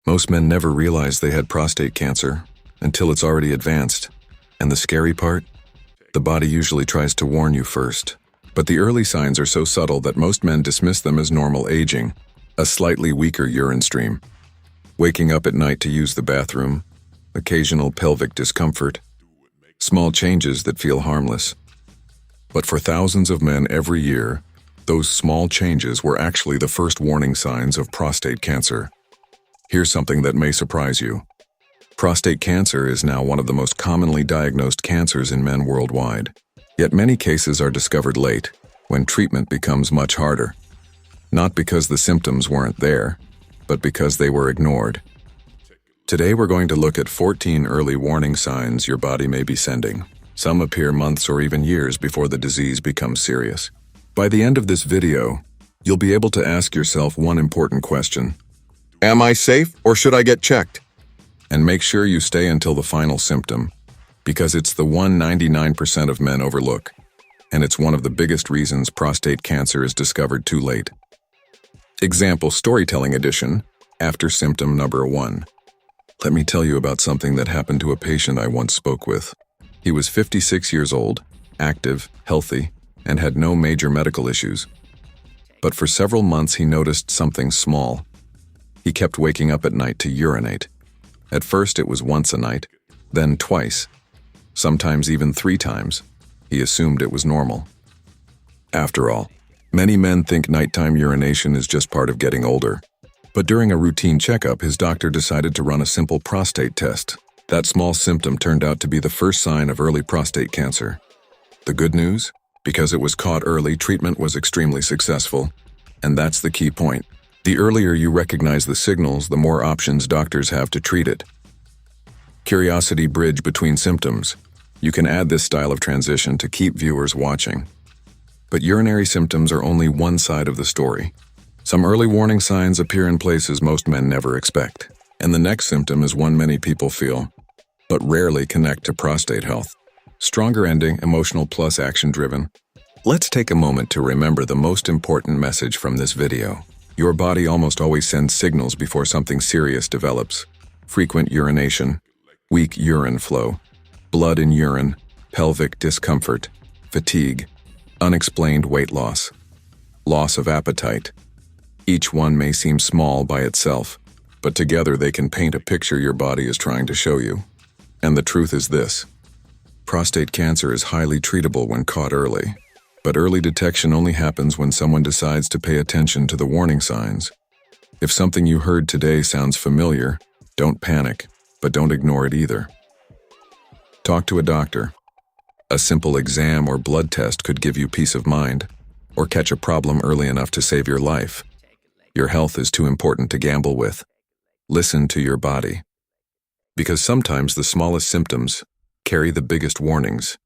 Most men never realize they had prostate cancer until it's already advanced. And the scary part? The body usually tries to warn you first. But the early signs are so subtle that most men dismiss them as normal aging. A slightly weaker urine stream, waking up at night to use the bathroom, occasional pelvic discomfort, small changes that feel harmless. But for thousands of men every year, those small changes were actually the first warning signs of prostate cancer. Here's something that may surprise you. Prostate cancer is now one of the most commonly diagnosed cancers in men worldwide. Yet many cases are discovered late, when treatment becomes much harder. Not because the symptoms weren't there, but because they were ignored. Today we're going to look at 14 early warning signs your body may be sending. Some appear months or even years before the disease becomes serious. By the end of this video, you'll be able to ask yourself one important question. Am I safe or should I get checked? And make sure you stay until the final symptom, because it's the one 99% of men overlook, and it's one of the biggest reasons prostate cancer is discovered too late. Example Storytelling Edition, after symptom number 1. Let me tell you about something that happened to a patient I once spoke with. He was 56 years old, active, healthy, and had no major medical issues. But for several months he noticed something small. He kept waking up at night to urinate. At first it was once a night, then twice, sometimes even 3 times. He assumed it was normal. After all, many men think nighttime urination is just part of getting older. But during a routine checkup, his doctor decided to run a simple prostate test. That small symptom turned out to be the first sign of early prostate cancer. The good news? Because it was caught early, treatment was extremely successful. And that's the key point. The earlier you recognize the signals, the more options doctors have to treat it. Curiosity bridge between symptoms. You can add this style of transition to keep viewers watching. But urinary symptoms are only one side of the story. Some early warning signs appear in places most men never expect. And the next symptom is one many people feel, but rarely connect to prostate health. Stronger ending, emotional plus action-driven. Let's take a moment to remember the most important message from this video. Your body almost always sends signals before something serious develops. Frequent urination, weak urine flow, blood in urine, pelvic discomfort, fatigue, unexplained weight loss, loss of appetite. Each one may seem small by itself, but together they can paint a picture your body is trying to show you. And the truth is this. Prostate cancer is highly treatable when caught early. But early detection only happens when someone decides to pay attention to the warning signs. If something you heard today sounds familiar, don't panic, but don't ignore it either. Talk to a doctor. A simple exam or blood test could give you peace of mind, or catch a problem early enough to save your life. Your health is too important to gamble with. Listen to your body. Because sometimes the smallest symptoms carry the biggest warnings.